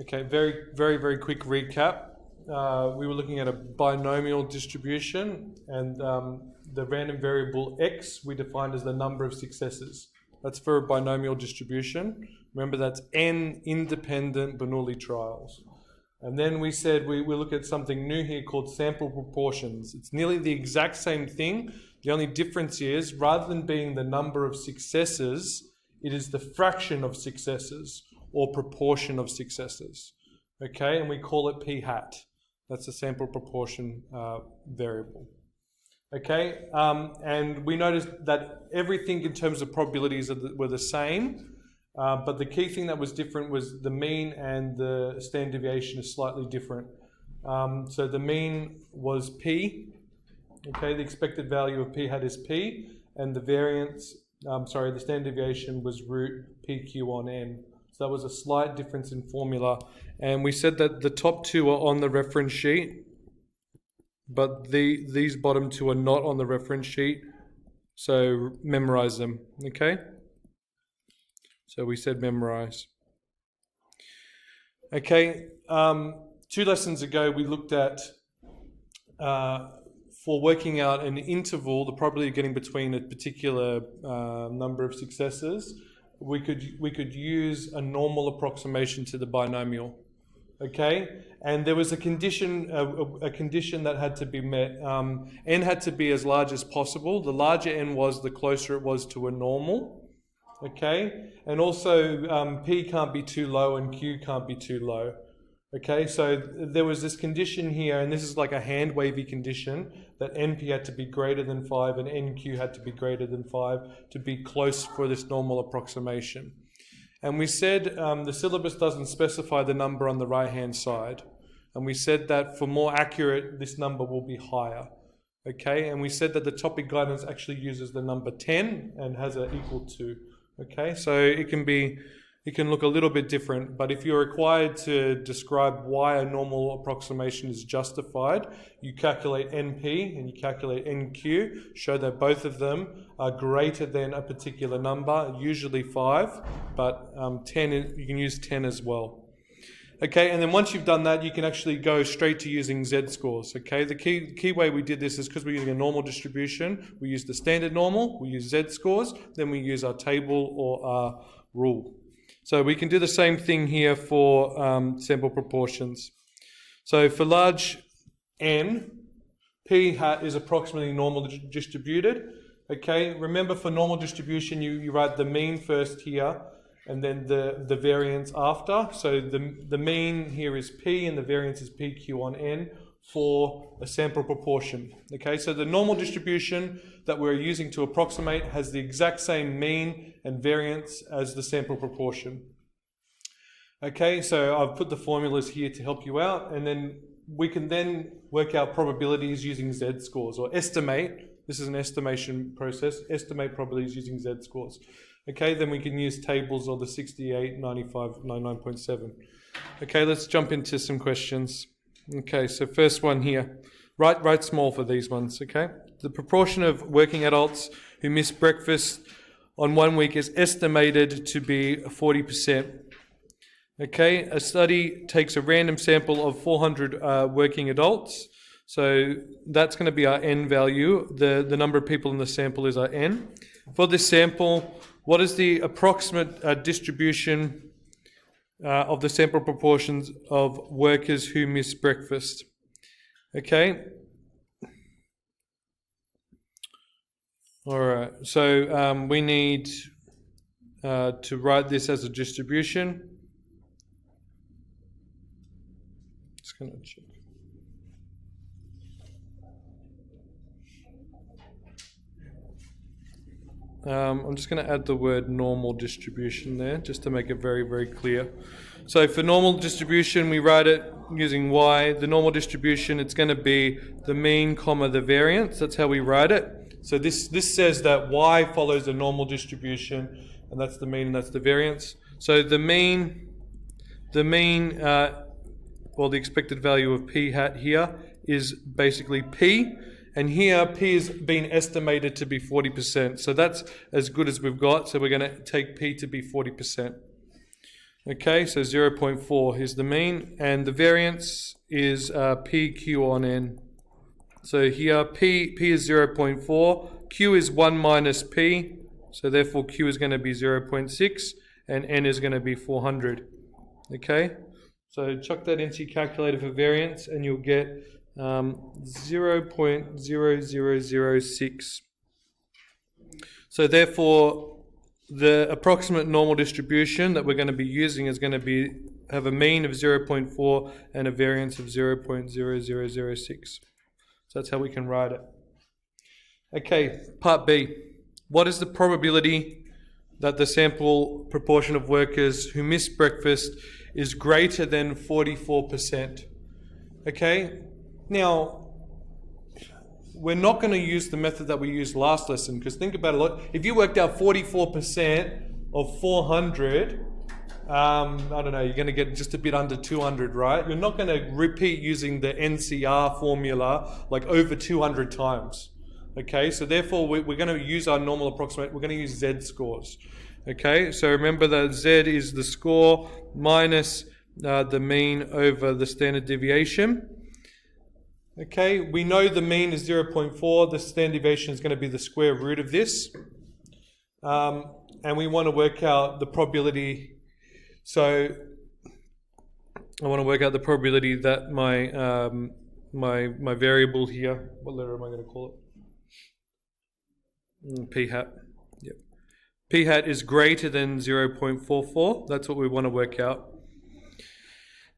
Okay, very quick recap. We were looking at a binomial distribution, and the random variable x we defined as the number of successes. That's for a binomial distribution. Remember, that's n independent Bernoulli trials. And then we said we look at something new here called sample proportions. It's nearly the exact same thing. The only difference is, rather than being the number of successes, it is the fraction of successes or proportion of successes. Okay, and we call it p hat. That's a sample proportion variable. Okay, and we noticed that everything in terms of probabilities were the same, but the key thing that was different was the mean and the standard deviation is slightly different. So the mean was p. Okay, the expected value of p hat is p, and the variance, the standard deviation was root pq on n. So that was a slight difference in formula. And we said that the top two are on the reference sheet, but these bottom two are not on the reference sheet. So memorize them, okay? So we said memorize. Okay, 2 lessons ago we looked at for working out an interval, the probability of getting between a particular number of successes, we could use a normal approximation to the binomial. Okay, and there was a condition that had to be met. N had to be as large as possible. The larger n was, the closer it was to a normal. Okay, and also p can't be too low and q can't be too low. Okay, so there was this condition here, and this is like a hand wavy condition, that NP had to be greater than 5 and NQ had to be greater than 5 to be close for this normal approximation. And we said the syllabus doesn't specify the number on the right-hand side. And we said that for more accurate, this number will be higher. Okay, and we said that the topic guidance actually uses the number 10 and has an equal to. Okay, so it can look a little bit different, but if you're required to describe why a normal approximation is justified, you calculate NP and you calculate NQ, show that both of them are greater than a particular number, usually 5, but 10, you can use 10 as well. Okay, and then once you've done that, you can actually go straight to using z-scores. Okay, the key way we did this is because we're using a normal distribution, we use the standard normal, we use z-scores, then we use our table or our rule. So we can do the same thing here for sample proportions. So for large n, p hat is approximately normal distributed. Okay, remember for normal distribution you write the mean first here and then the variance after. So the mean here is p and the variance is pq on n for a sample proportion. Okay, so the normal distribution that we're using to approximate has the exact same mean and variance as the sample proportion. Okay, so I've put the formulas here to help you out, and then we can then work out probabilities using z-scores, or estimate. This is an estimation process, estimate probabilities using z-scores. Okay, then we can use tables or the 68, 95, 99.7. Okay, let's jump into some questions. Okay, so first one here. Write small for these ones, okay? The proportion of working adults who miss breakfast on 1 week is estimated to be 40%. Okay, a study takes a random sample of 400 working adults. So that's going to be our n value. The number of people in the sample is our n. For this sample, what is the approximate distribution of the sample proportions of workers who miss breakfast? Okay. All right. So we need to write this as a distribution. Just going to check. I'm just going to add the word normal distribution there, just to make it very clear. So for normal distribution, we write it using y. The normal distribution, it's going to be the mean, comma, the variance. That's how we write it. So this says that y follows the normal distribution, and that's the mean and that's the variance. So the mean, the expected value of p hat here is basically p. And here, P has been estimated to be 40%. So that's as good as we've got. So we're going to take P to be 40%. Okay, so 0.4 is the mean, and the variance is PQ on N. So here P is 0.4, Q is 1 minus P, so therefore Q is going to be 0.6, and N is going to be 400. Okay, so chuck that into your calculator for variance, and you'll get 0.0006. So therefore, the approximate normal distribution that we're going to be using is going to have a mean of 0.4 and a variance of 0.0006. So that's how we can write it. Okay, part B. What is the probability that the sample proportion of workers who miss breakfast is greater than 44%? Okay, now we're not going to use the method that we used last lesson, because think about it. If you worked out 44% of 400, I don't know, you're going to get just a bit under 200, right? You're not going to repeat using the NCR formula like over 200 times. Okay, so therefore we're going to use our normal approximate. We're going to use Z scores. Okay, so remember that Z is the score minus the mean over the standard deviation. Okay, we know the mean is 0.4. The standard deviation is going to be the square root of this. And we want to work out the probability. So I want to work out the probability that my variable here, what letter am I going to call it? P hat. Yep. P hat is greater than 0.44. That's what we want to work out.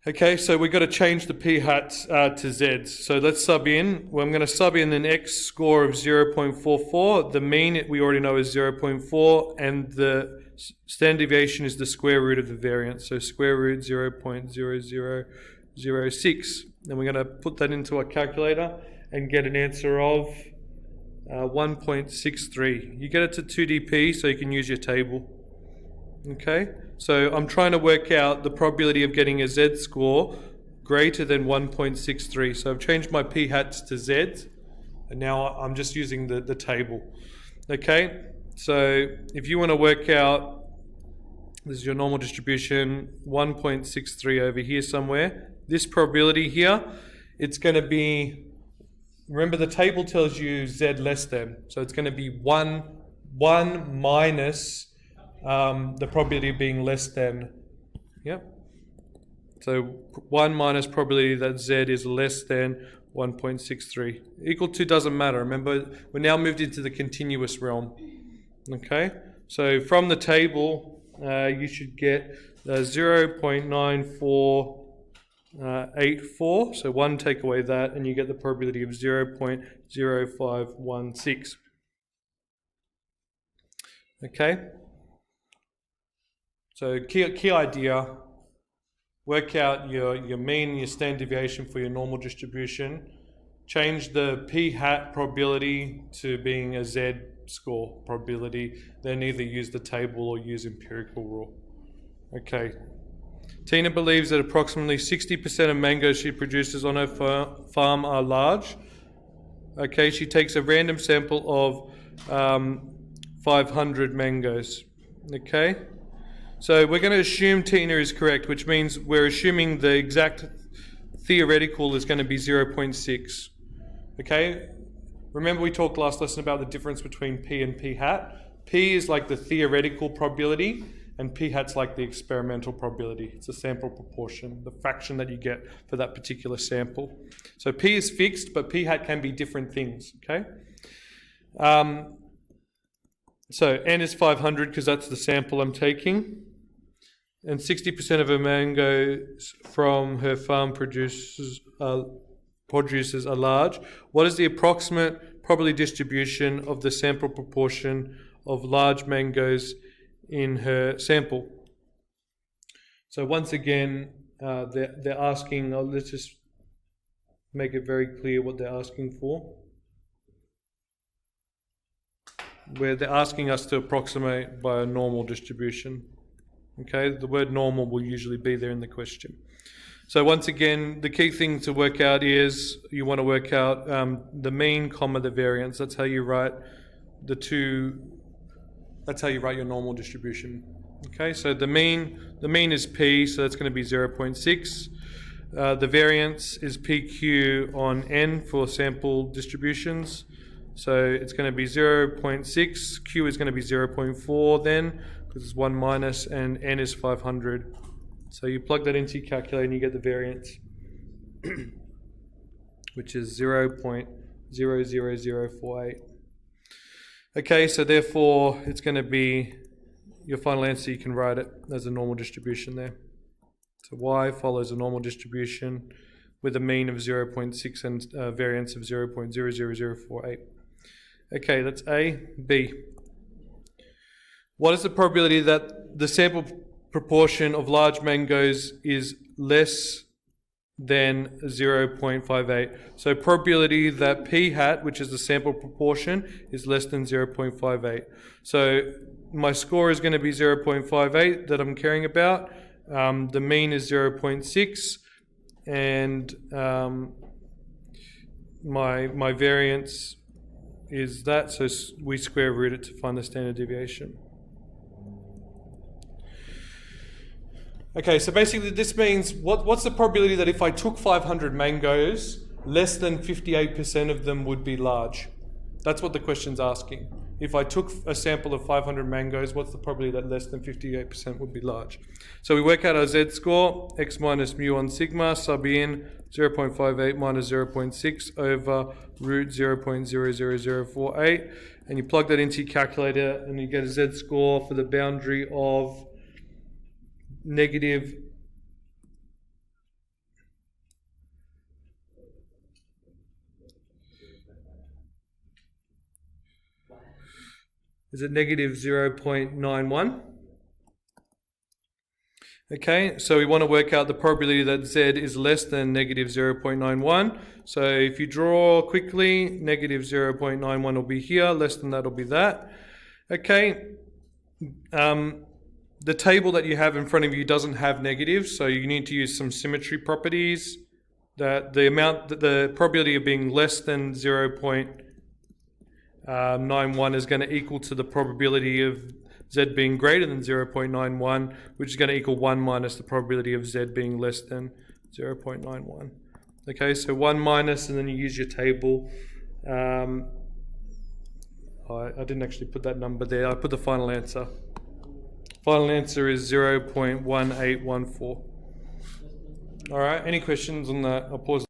Okay, so we've got to change the p hats to z's. So let's sub in. Well, I'm going to sub in an x score of 0.44. The mean we already know is 0.4, and the standard deviation is the square root of the variance. So square root 0.0006. And we're going to put that into our calculator and get an answer of 1.63. You get it to 2dp, so you can use your table. Okay, so I'm trying to work out the probability of getting a Z score greater than 1.63. So I've changed my p hats to Z's, and now I'm just using the table. Okay, so if you want to work out, this is your normal distribution, 1.63 over here somewhere. This probability here, it's going to be, remember the table tells you Z less than, so it's going to be 1 minus the probability of being less than, yep. So 1 minus probability that Z is less than 1.63. Equal to doesn't matter. Remember, we're now moved into the continuous realm. Okay, so from the table, you should get 0.9484. So 1 take away that, and you get the probability of 0.0516. Okay. So key idea, work out your mean, your standard deviation for your normal distribution, change the p hat probability to being a Z score probability, then either use the table or use empirical rule. Okay. Tina believes that approximately 60% of mangoes she produces on her farm are large. Okay, she takes a random sample of 500 mangoes. Okay. So we're going to assume Tina is correct, which means we're assuming the exact theoretical is going to be 0.6. Okay? Remember we talked last lesson about the difference between P and P hat? P is like the theoretical probability, and P hat's like the experimental probability. It's a sample proportion, the fraction that you get for that particular sample. So P is fixed, but P hat can be different things. Okay? So N is 500 because that's the sample I'm taking. And 60% of her mangoes from her farm produces are large. What is the approximate probability distribution of the sample proportion of large mangoes in her sample? So once again, they're asking, let's just make it very clear what they're asking for. Where they're asking us to approximate by a normal distribution. Okay, the word normal will usually be there in the question. So once again, the key thing to work out is you want to work out the mean, comma, the variance. That's how you write that's how you write your normal distribution. Okay, so the mean is P, so that's going to be 0.6. The variance is PQ on N for sample distributions. So it's going to be 0.6. Q is going to be 0.4 then, because it's 1 minus, and N is 500. So you plug that into your calculator and you get the variance, which is 0.00048. Okay, so therefore it's going to be your final answer. You can write it as a normal distribution there. So Y follows a normal distribution with a mean of 0.6 and a variance of 0.00048. Okay, that's A. B. What is the probability that the sample proportion of large mangoes is less than 0.58? So probability that P hat, which is the sample proportion, is less than 0.58. So my score is going to be 0.58 that I'm caring about. The mean is 0.6, and my variance is that, so we square root it to find the standard deviation. Okay, so basically this means what's the probability that if I took 500 mangoes, less than 58% of them would be large? That's what the question's asking. If I took a sample of 500 mangoes, what's the probability that less than 58% would be large? So we work out our Z-score, x minus mu on sigma, sub in 0.58 minus 0.6 over root 0.00048, and you plug that into your calculator and you get a Z-score for the boundary of negative negative 0.91. Okay, so we want to work out the probability that Z is less than negative 0.91. So if you draw quickly, negative 0.91 will be here, less than that will be that. Okay, the table that you have in front of you doesn't have negatives, so you need to use some symmetry properties. That the probability of being less than 0.91 is going to equal to the probability of Z being greater than 0.91, which is going to equal 1 minus the probability of Z being less than 0.91. Okay, so 1 minus, and then you use your table. I didn't actually put that number there. I put the final answer. Final answer is 0.1814. All right, any questions on that? I'll pause.